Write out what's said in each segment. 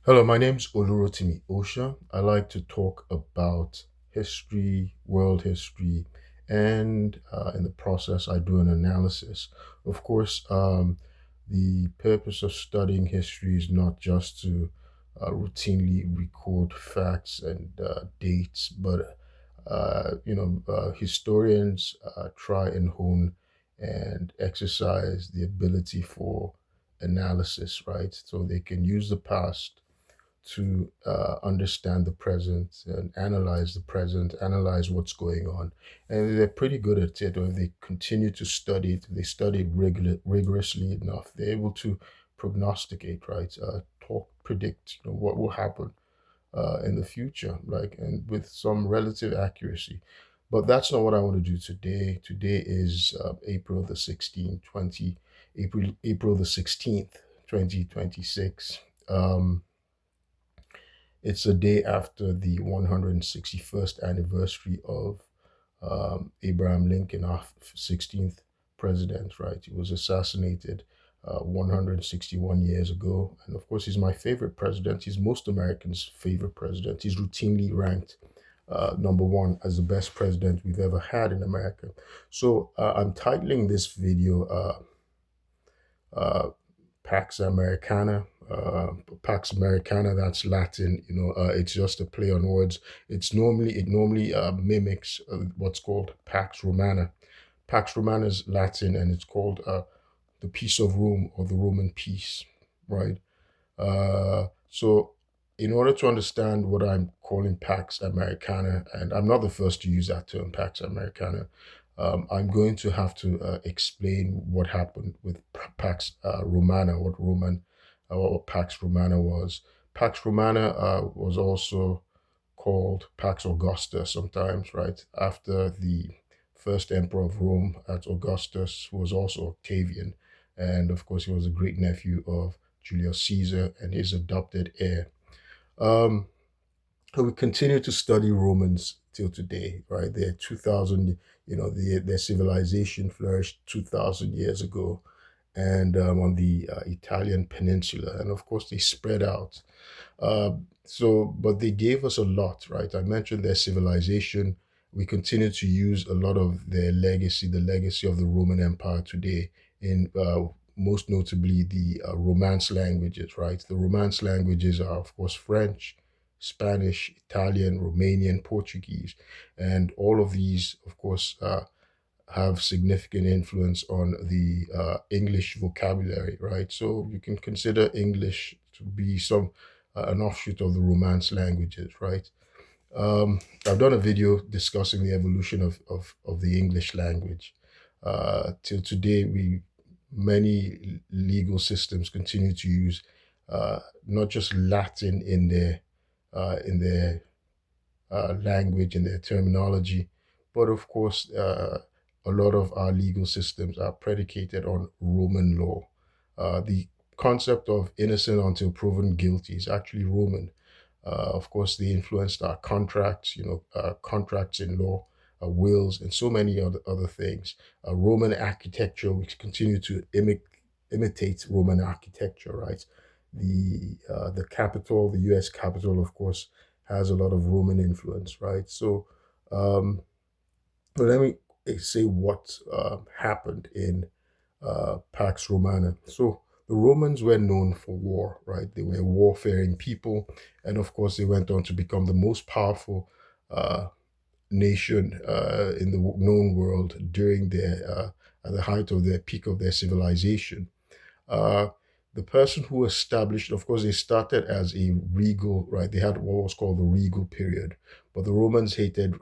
Hello, my name's Osha. I like to talk about history, world history, and in the process, I do an analysis. Of course, the purpose of studying history is not just to routinely record facts and dates, but historians try and hone and exercise the ability for analysis, right? So they can use the past to understand the present and analyze the present, analyze what's going on. And they're pretty good at it. Or if they continue to study it, they study it rigorously enough, they're able to prognosticate, right? Predict, what will happen in the future, like, and with some relative accuracy. But that's not what I want to do today. Today is April the 16th, 2026. It's a day after the 161st anniversary of Abraham Lincoln, our 16th president, right? He was assassinated 161 years ago. And of course, he's my favorite president. He's most Americans' favorite president. He's routinely ranked number one as the best president we've ever had in America. So I'm titling this video uh, Pax Americana. Pax Americana, that's Latin. It's just a play on words. It normally mimics what's called Pax Romana. Pax Romana is Latin, and it's called the peace of Rome, or the Roman peace, right? So, in order to understand what I'm calling Pax Americana, and I'm not the first to use that term, Pax Americana, I'm going to have to explain what happened with Pax Romana, what Pax Romana was. Pax Romana was also called Pax Augusta sometimes, right? After the first emperor of Rome, at Augustus, who was also Octavian. And of course, he was a great nephew of Julius Caesar and his adopted heir. Um, so we continue to study Romans till today, right? They're 2,000, their civilization flourished 2,000 years ago, and on the Italian peninsula. And of course, they spread out. But they gave us a lot, right? I mentioned their civilization. We continue to use a lot of their legacy, the legacy of the Roman Empire today, in most notably the Romance languages, right? The Romance languages are, of course, French, Spanish, Italian, Romanian, Portuguese, and all of these, of course, have significant influence on the English vocabulary, right? So you can consider English to be an offshoot of the Romance languages, right? I've done a video discussing the evolution of the English language. Till today, many legal systems continue to use not just Latin in their language and their terminology, but of course, a lot of our legal systems are predicated on Roman law. The concept of innocent until proven guilty is actually Roman. Of course, they influenced our contracts, contracts in law, wills, and so many other things. Roman architecture, we continue to imitate Roman architecture, right? The capital, the U.S. capital, of course, has a lot of Roman influence, right? So, um, but let me say what happened in Pax Romana. So the Romans were known for war, right? They were warfaring people, and of course, they went on to become the most powerful uh, nation in the known world during at the height of their peak of their civilization. Uh, the person who established, of course, they started as a regal, right? They had what was called the regal period, but the Romans hated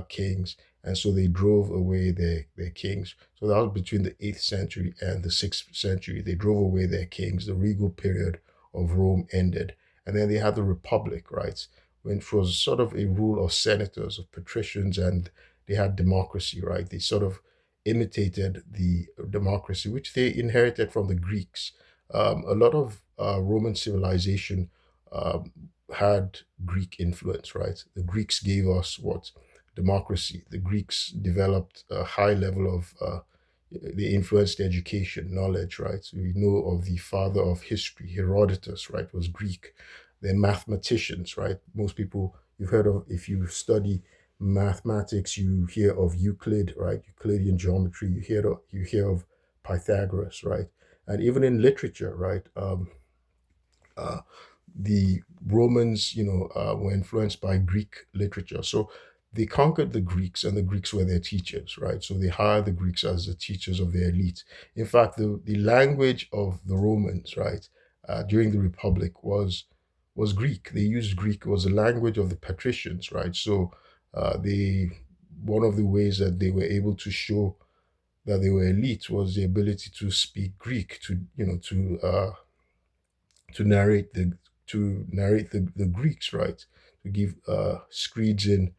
kings, and so they drove away their kings. So that was between the 8th century and the 6th century. They drove away their kings. The regal period of Rome ended. And then they had the Republic, right? Which was sort of a rule of senators, of patricians, and they had democracy, right? They sort of imitated the democracy, which they inherited from the Greeks. A lot of Roman civilization um, had Greek influence, right? The Greeks gave us what? Democracy. The Greeks developed a high level of, they influenced education, knowledge, right? So we know of the father of history, Herodotus, right, was Greek. They're mathematicians, right? Most people you've heard of, if you study mathematics, you hear of Euclid, right? Euclidean geometry. You hear of Pythagoras, right? And even in literature, right? Uh, the Romans, were influenced by Greek literature. So they conquered the Greeks, and the Greeks were their teachers, right? So they hired the Greeks as the teachers of their elite. In fact, the language of the Romans, right, during the Republic was Greek. They used Greek. It was the language of the patricians, right? So they one of the ways that they were able to show that they were elite was the ability to speak Greek, to narrate the Greeks, right? To give screeds in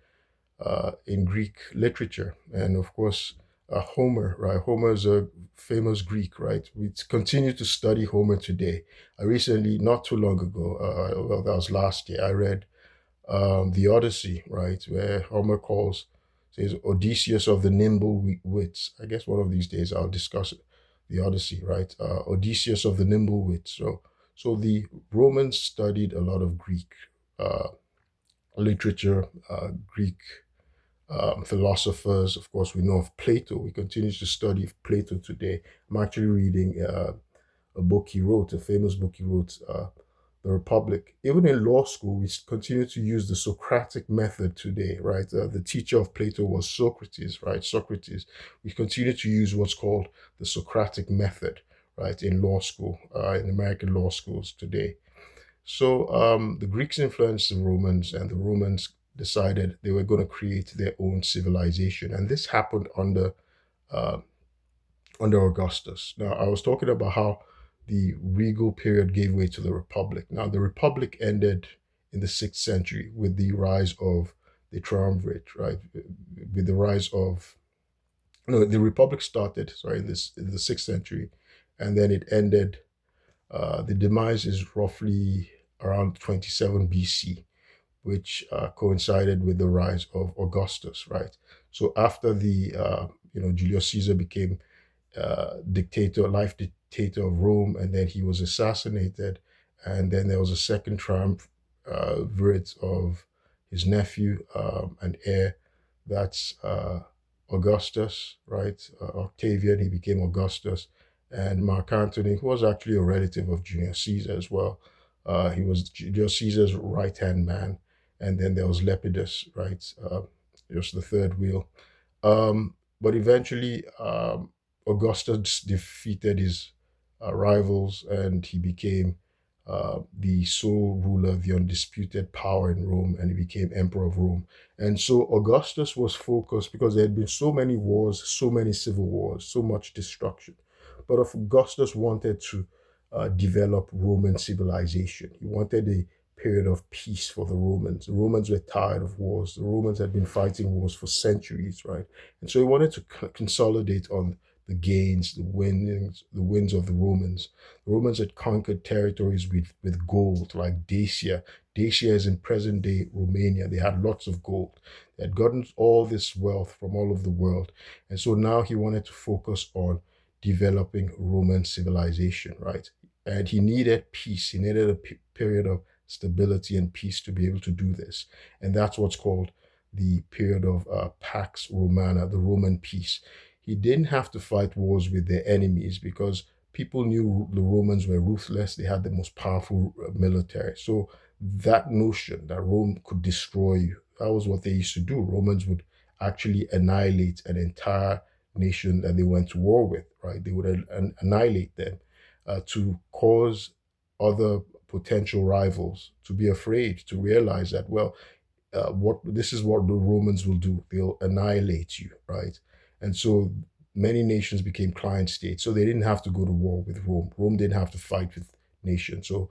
Greek literature, and of course Homer, right? Homer is a famous Greek, right? We continue to study Homer today. I recently, not too long ago, well, that was last year, I read the Odyssey, right, where Homer says Odysseus of the nimble wits. I guess one of these days I'll discuss the Odyssey, right? Odysseus of the nimble wits. So the Romans studied a lot of Greek uh, literature, Greek philosophers. Of course, we know of Plato. We continue to study Plato today. I'm actually reading a book he wrote, a famous book he wrote, The Republic. Even in law school, we continue to use the Socratic method today, right? The teacher of Plato was Socrates, right? Socrates. We continue to use what's called the Socratic method, right, in law school, in American law schools today. So the Greeks influenced the Romans, and the Romans decided they were going to create their own civilization, and this happened uh, under Augustus. Now, I was talking about how the regal period gave way to the Republic. Now, the Republic ended in the 6th century with the rise of the triumvirate, right? With the rise of no, the Republic started, sorry, in the 6th century, and then it ended. The demise is roughly around 27 BC, which coincided with the rise of Augustus, right? So after Julius Caesar became life dictator of Rome, and then he was assassinated, and then there was a second triumvirate of his nephew and heir, that's Augustus, right? Octavian, he became Augustus, and Mark Antony, who was actually a relative of Julius Caesar as well. He was Julius Caesar's right hand man, and then there was Lepidus, right? Just the third wheel. But eventually, Augustus defeated his rivals, and he became the sole ruler, the undisputed power in Rome, and he became emperor of Rome. And so Augustus was focused because there had been so many wars, so many civil wars, so much destruction. But if Augustus wanted to develop Roman civilization. He wanted a period of peace for the Romans. The Romans were tired of wars. The Romans had been fighting wars for centuries, right? And so he wanted to consolidate on the gains, the wins of the Romans. The Romans had conquered territories with gold, like Dacia. Dacia is in present day Romania. They had lots of gold. They had gotten all this wealth from all over the world. And so now he wanted to focus on developing Roman civilization, right? And he needed peace. He needed a period of stability and peace to be able to do this. And that's what's called the period of Pax Romana, the Roman peace. He didn't have to fight wars with their enemies because people knew the Romans were ruthless. They had the most powerful military. So that notion that Rome could destroy you, that was what they used to do. Romans would actually annihilate an entire nation that they went to war with, right? They would annihilate them to cause other potential rivals to be afraid, to realize that, well, what this is what the Romans will do. They'll annihilate you, right? And so many nations became client states. So they didn't have to go to war with Rome. Rome didn't have to fight with nations. So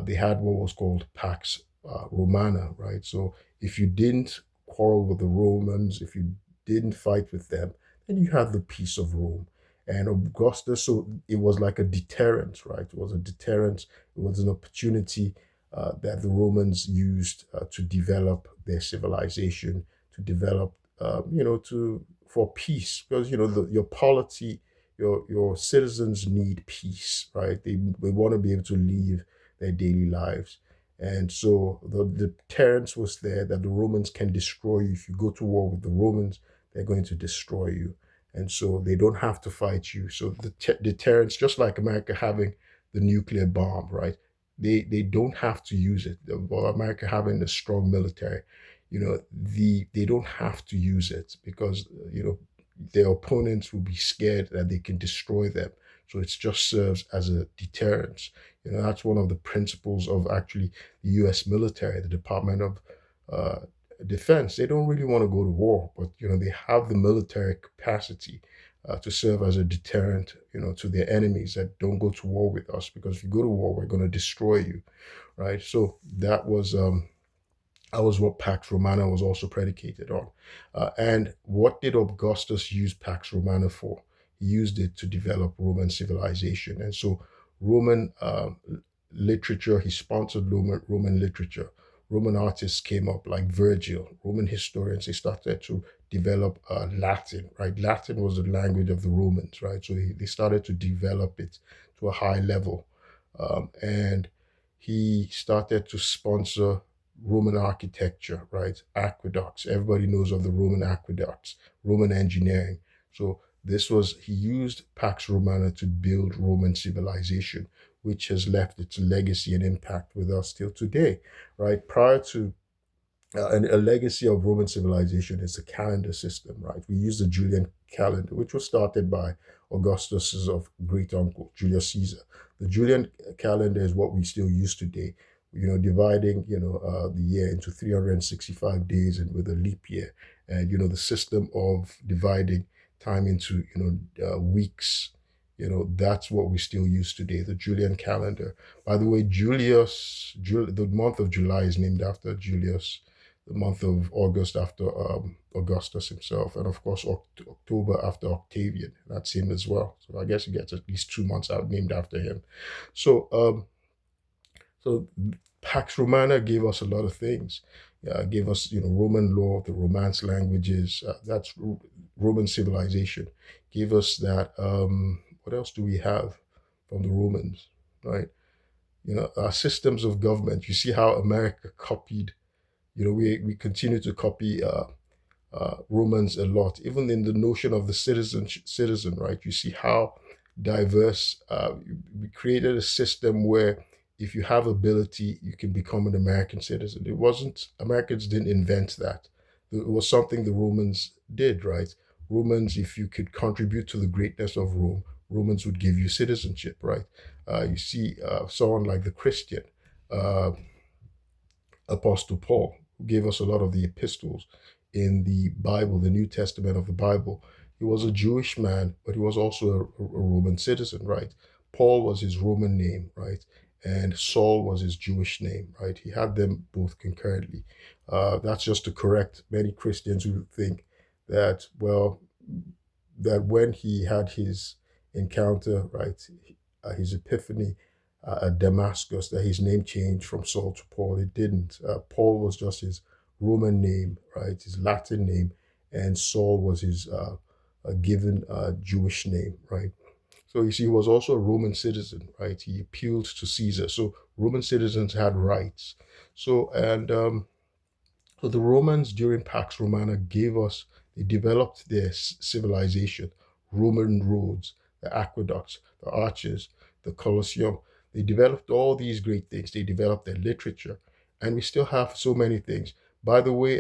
they had what was called Pax Romana, right? So if you didn't quarrel with the Romans, if you didn't fight with them, then you had the peace of Rome. And Augustus, so it was like a deterrent, right? It was a deterrent. It was an opportunity that the Romans used to develop their civilization, to develop, for peace, because your polity, your citizens need peace, right? They want to be able to live their daily lives, And so the deterrence was there that the Romans can destroy you. If you go to war with the Romans, they're going to destroy you. And so they don't have to fight you. So the deterrence, just like America having the nuclear bomb, right? They don't have to use it. Well, America having a strong military, they don't have to use it because their opponents will be scared that they can destroy them. So it just serves as a deterrence. That's one of the principles of actually the U.S. military, the Department of uh, Defense. They don't really want to go to war, but they have the military capacity to serve as a deterrent, to their enemies that don't go to war with us. Because if you go to war, we're going to destroy you, right? So that was what Pax Romana was also predicated on. And what did Augustus use Pax Romana for? He used it to develop Roman civilization. And so Roman literature, he sponsored Roman literature. Roman artists came up like Virgil, Roman historians, they started to develop Latin, right? Latin was the language of the Romans, right? So they started to develop it to a high level. And he started to sponsor Roman architecture, right? Aqueducts. Everybody knows of the Roman aqueducts, Roman engineering. So he used Pax Romana to build Roman civilization, which has left its legacy and impact with us till today, right? Prior to and a legacy of Roman civilization is the calendar system, right? We use the Julian calendar, which was started by Augustus's of great uncle, Julius Caesar. The Julian calendar is what we still use today, dividing, the year into 365 days and with a leap year. And, the system of dividing time into, weeks, that's what we still use today, the Julian calendar. By the way, the month of July is named after Julius, the month of August after Augustus himself, and of course October after Octavian. That's him as well. So I guess he gets at least 2 months out named after him. So so Pax Romana gave us a lot of things. Gave us Roman law, the Romance languages. That's Roman civilization. Gave us that. What else do we have from the Romans? Right. Our systems of government. You see how America copied. We continue to copy Romans a lot, even in the notion of the citizen, right? You see how diverse. We created a system where if you have ability, you can become an American citizen. It wasn't Americans didn't invent that. It was something the Romans did, right? Romans, if you could contribute to the greatness of Rome, Romans would give you citizenship, right? You see someone like the Christian. Uh, Apostle Paul, who gave us a lot of the epistles in the Bible, the New Testament of the Bible. He was a Jewish man, but he was also a Roman citizen, right? Paul was his Roman name, right? And Saul was his Jewish name, right? He had them both concurrently. That's just to correct many Christians who think that, well, that when he had his encounter, right, his epiphany at Damascus, that his name changed from Saul to Paul. It didn't. Paul was just his Roman name, right, his Latin name, and Saul was his given Jewish name, right. So you see, he was also a Roman citizen, right? He appealed to Caesar. So Roman citizens had rights. So the Romans during Pax Romana they developed their civilization, Roman roads, the aqueducts, the arches, the Colosseum. They developed all these great things. They developed their literature, and we still have so many things. By the way,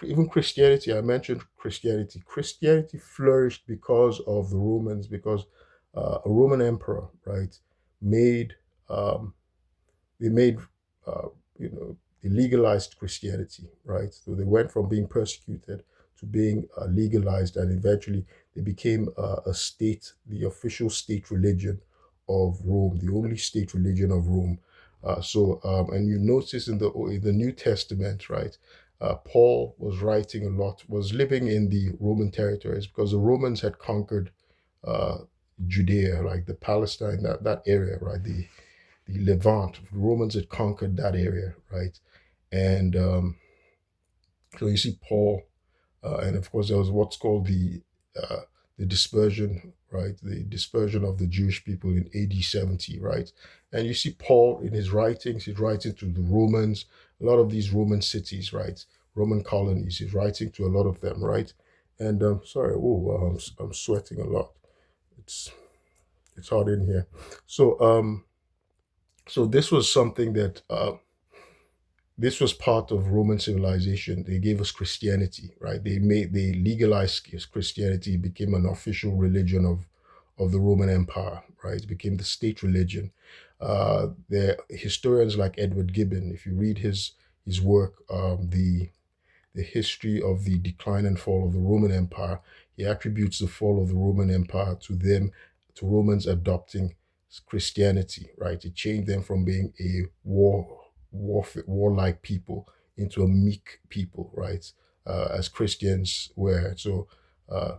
even Christianity, I mentioned Christianity. Christianity flourished because of the Romans, because a Roman emperor, right, made um, they made uh, you know they legalized Christianity, right? So they went from being persecuted to being legalized, and eventually they became a state, the official state religion of Rome, the only state religion of Rome. And you notice in the New Testament, right? Paul was writing a lot, was living in the Roman territories because the Romans had conquered uh, Judea, like the Palestine, that area, right? The Levant. The Romans had conquered that area, right? And so you see Paul, and of course there was what's called uh, the dispersion, right? The dispersion of the Jewish people in AD 70, right? And you see Paul in his writings, he's writing to the Romans, a lot of these Roman cities, right? Roman colonies, he's writing to a lot of them, right? And sorry, I'm sweating a lot. It's it's hot in here. So so this was something that this was part of Roman civilization. They gave us Christianity, right? They legalized Christianity, it became an official religion of the Roman Empire, right? It became the state religion. There historians like Edward Gibbon, if you read his work, the history of the decline and fall of the Roman Empire, he attributes the fall of the Roman Empire to them, to Romans adopting Christianity, right? It changed them from being a warlike people into a meek people, right? As Christians were. Uh,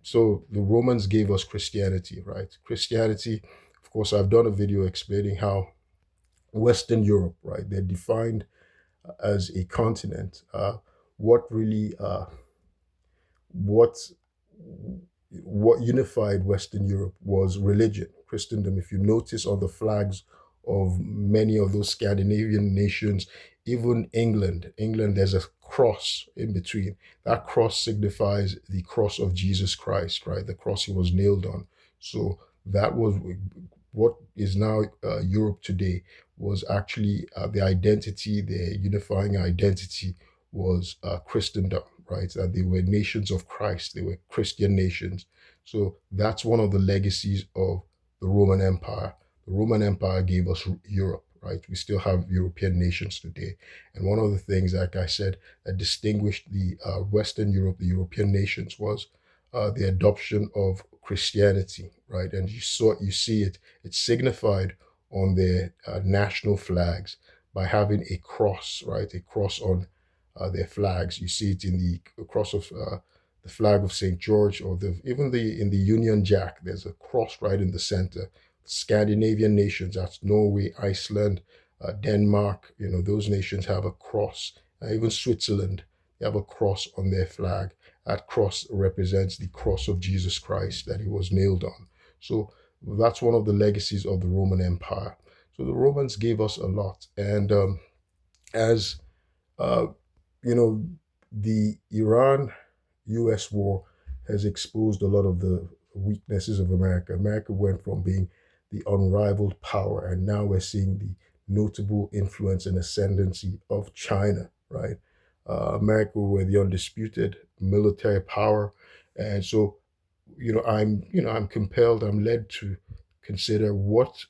so the Romans gave us Christianity, right? Christianity, of course, I've done a video explaining how Western Europe, right? They're defined as a continent. What really what what unified Western Europe was religion, Christendom. If you notice on the flags of many of those Scandinavian nations, even England, there's a cross in between. That cross signifies the cross of Jesus Christ, right? The cross he was nailed on. So that was what is now Europe today, was actually the identity, the unifying identity was Christendom, right? That they were nations of Christ, they were Christian nations. So that's one of the legacies of the Roman Empire. The Roman Empire gave us Europe, right? We still have European nations today. And one of the things, like I said, that distinguished the Western Europe, the European nations, was the adoption of Christianity, right? And you see it, it's signified on their national flags by having a cross, right? A cross on their flags. You see it in the cross of the flag of St. George, or even the in the Union Jack. There's a cross right in the center. Scandinavian nations, that's Norway, Iceland, Denmark. You know, those nations have a cross. Even Switzerland, they have a cross on their flag. That cross represents the cross of Jesus Christ that he was nailed on. So that's one of the legacies of the Roman Empire. So the Romans gave us a lot, and as uh, you know, the Iran US war has exposed a lot of the weaknesses of America. America went from being the unrivaled power, and now we're seeing the notable influence and ascendancy of China, right? America were the undisputed military power. And so, I'm compelled, I'm led to consider what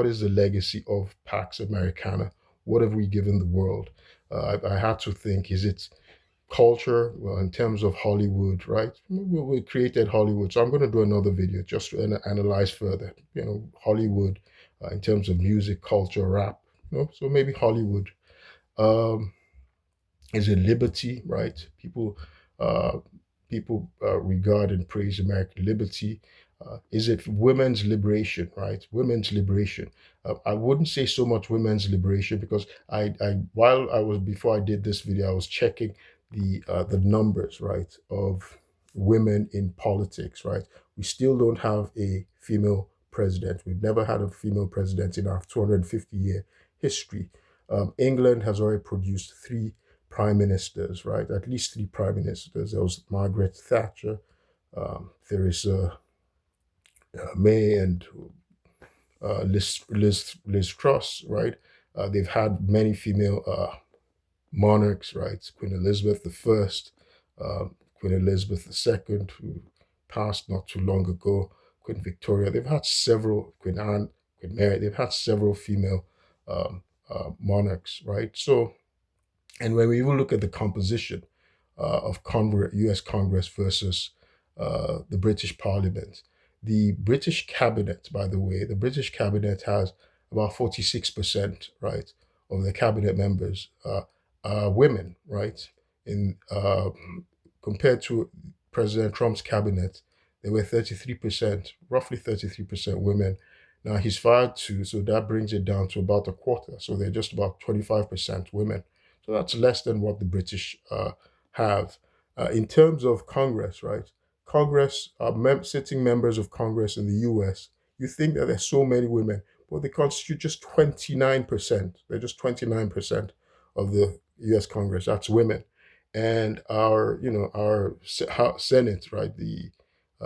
is the legacy of Pax Americana? What have we given the world? I had to think, is it culture, well, in terms of Hollywood, right? We created Hollywood. So I'm going to do another video just to analyze further, Hollywood in terms of music, culture, rap, so maybe Hollywood. Um, is it liberty, right? Uh, people regard and praise American liberty. Is it women's liberation, right? Women's liberation. I wouldn't say so much women's liberation, because while I was before I did this video, I was checking the numbers, right, of women in politics, right? We still don't have a female president. We've never had a female president in our 250-year history. England has already produced three prime ministers, right? At least three prime ministers. There was Margaret Thatcher, Theresa May, and Liz Truss, right? They've had many female monarchs, right? Queen Elizabeth I, Queen Elizabeth II, who passed not too long ago, Queen Victoria. They've had several, Queen Anne, Queen Mary. They've had several female monarchs, right? So, and when we even look at the composition of U.S. Congress versus the British Parliament, the British cabinet, by the way, the British cabinet has about 46%, right, of the cabinet members are women, right? In compared to President Trump's cabinet, they were 33%, roughly 33% women. Now he's fired two, so that brings it down to about a quarter. So they're just about 25% women. So that's less than what the British have. In terms of Congress, right? Congress, sitting members of Congress in the U.S., you think that there's so many women, but they constitute just 29%. They're just 29% of the U.S. Congress. That's women. And our Senate, right? The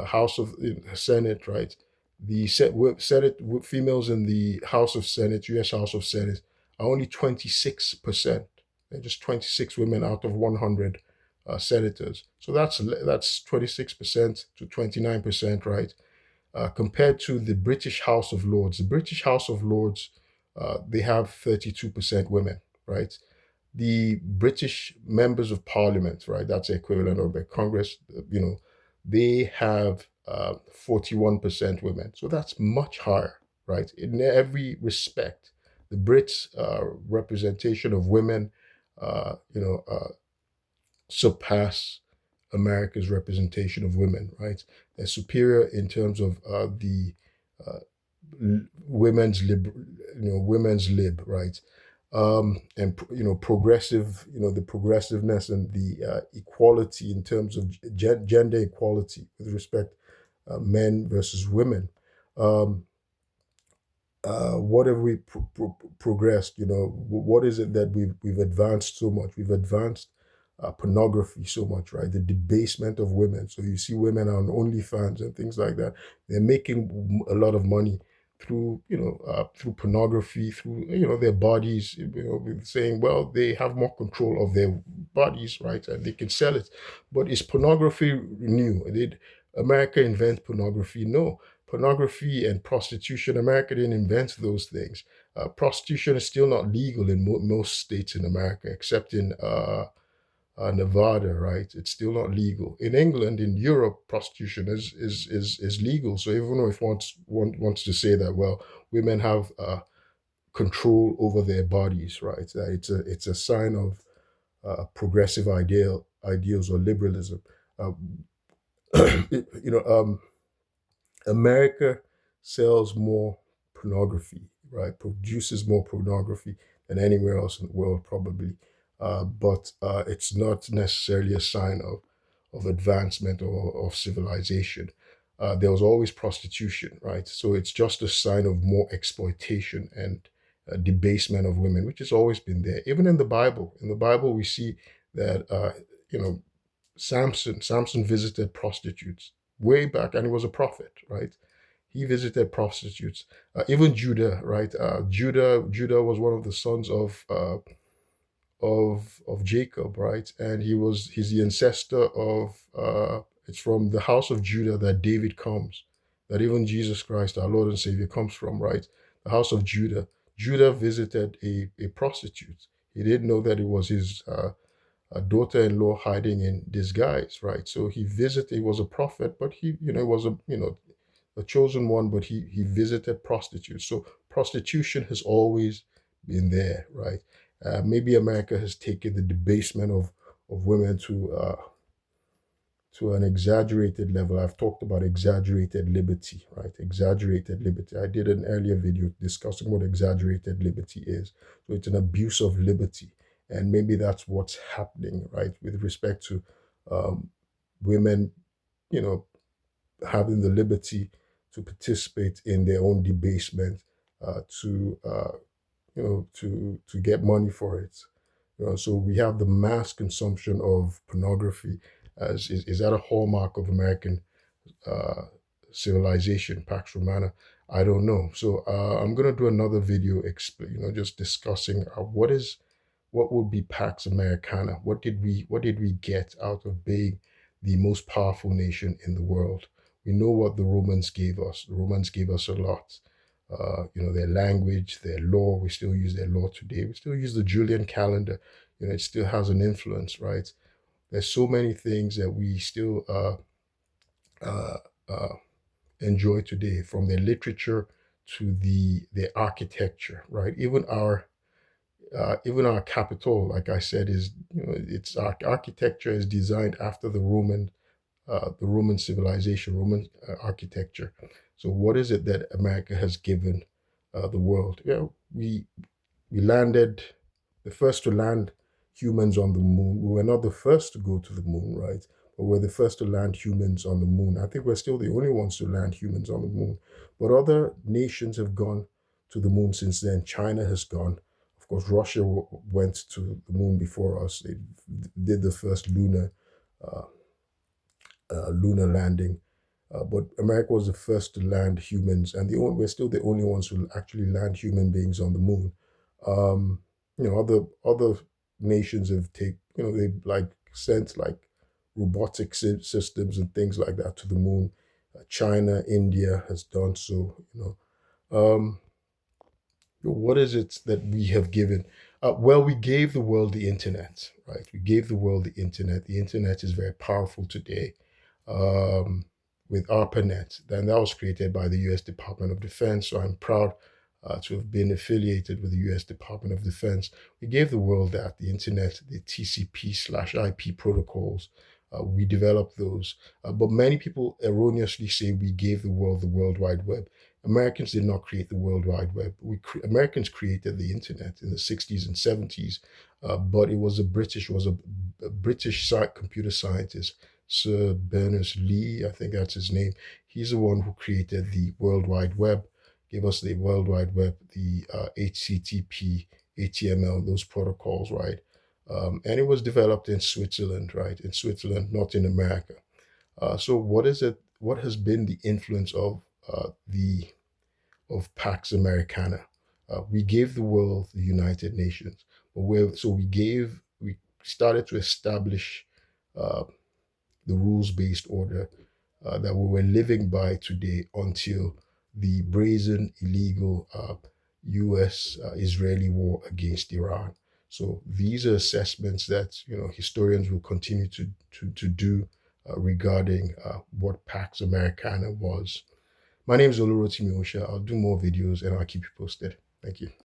House of Senate, right? The Senate females in the House of Senate, U.S. House of Senate, are only 26%. They're just 26 women out of 100 senators. So that's 26% to 29%, right? Compared to the British House of Lords. The British House of Lords, they have 32% women, right? The British members of Parliament, right? That's the equivalent of the Congress, they have 41% women. So that's much higher, right? In every respect, the Brits' representation of women, surpass America's representation of women, right? They're superior in terms of the uh, women's lib, right? And progressive, the progressiveness and the equality in terms of gender equality with respect men versus women. Um, what have we progressed? What is it that we've advanced so much? We've advanced pornography so much, right? The debasement of women. So you see women on OnlyFans and things like that. They're making a lot of money through through pornography, through their bodies. Saying, well, they have more control of their bodies, right, and they can sell it. But is pornography new? Did America invent pornography? No. Pornography and prostitution, America didn't invent those things. Prostitution is still not legal in most states in America, except in Nevada, right? It's still not legal. In England, in Europe, prostitution is legal. So even if one wants to say that, well, women have control over their bodies, right? It's a sign of progressive ideals or liberalism. Uh, you know, America sells more pornography, right? Produces more pornography than anywhere else in the world, probably. But it's not necessarily a sign of advancement or of civilization. There was always prostitution, right? So it's just a sign of more exploitation and debasement of women, which has always been there. Even in the Bible, we see that you know Samson visited prostitutes way back, and he was a prophet, right? He visited prostitutes. Even Judah, right? Judah was one of the sons of Jacob, right? And he's the ancestor of. It's from the house of Judah that David comes, that even Jesus Christ, our Lord and Savior, comes from, right? The house of Judah. Judah visited a prostitute. He didn't know that it was his a daughter-in-law hiding in disguise, right? So he visited. He was a prophet, but he, was a chosen one, but he visited prostitutes. So prostitution has always been there, right? Maybe America has taken the debasement of women to an exaggerated level. I've talked about exaggerated liberty, right? Exaggerated liberty. I did an earlier video discussing what exaggerated liberty is. So it's an abuse of liberty. And maybe that's what's happening, right, with respect to um, women, you know, having the liberty to participate in their own debasement, to to get money for it. So we have the mass consumption of pornography as is that a hallmark of American uh, civilization, Pax Romana? I don't know. So I'm gonna do another video, just discussing what would be Pax Americana. What did we get out of being the most powerful nation in the world? We know what the Romans gave us. The Romans gave us a lot. Their language, their law. We still use their law today. We still use the Julian calendar. It still has an influence, right? There's so many things that we still uh, uh, enjoy today, from their literature to their architecture, right? Even our capital, like I said, is its architecture is designed after the Roman civilization, Roman architecture. So, what is it that America has given the world? We landed, the first to land humans on the moon. We were not the first to go to the moon, right? but we're the first to land humans on the moon. I think we're still the only ones to land humans on the moon. But other nations have gone to the moon since then. China has gone. Of course, Russia went to the moon before us. They did the first uh, lunar landing. But America was the first to land humans, and we're still the only ones who actually land human beings on the moon. Um, other nations have they like sent like robotic systems and things like that to the moon. China, India has done so. Um, what is it that we have given? Well, we gave the world the internet, right? We gave the world the internet. The internet is very powerful today. Um, with ARPANET, then that was created by the U.S. Department of Defense. So I'm proud to have been affiliated with the U.S. Department of Defense. We gave the world that the internet, the TCP/IP protocols. We developed those, but many people erroneously say we gave the world the World Wide Web. Americans did not create the World Wide Web. Americans created the internet in the 60s and 70s, but it was a British computer scientist, Sir Berners-Lee, I think that's his name. He's the one who created the World Wide Web, gave us the World Wide Web, the HTTP, HTML, those protocols, right? And it was developed in Switzerland, right? In Switzerland, not in America. So what is it? What has been the influence the of Pax Americana? We gave the world the United Nations, but we started to establish uh, the rules-based order that we were living by today until the brazen, illegal U.S. Israeli war against Iran. So these are assessments that historians will continue to do regarding what Pax Americana was. My name is Olurotimi Osha. I'll do more videos and I'll keep you posted. Thank you.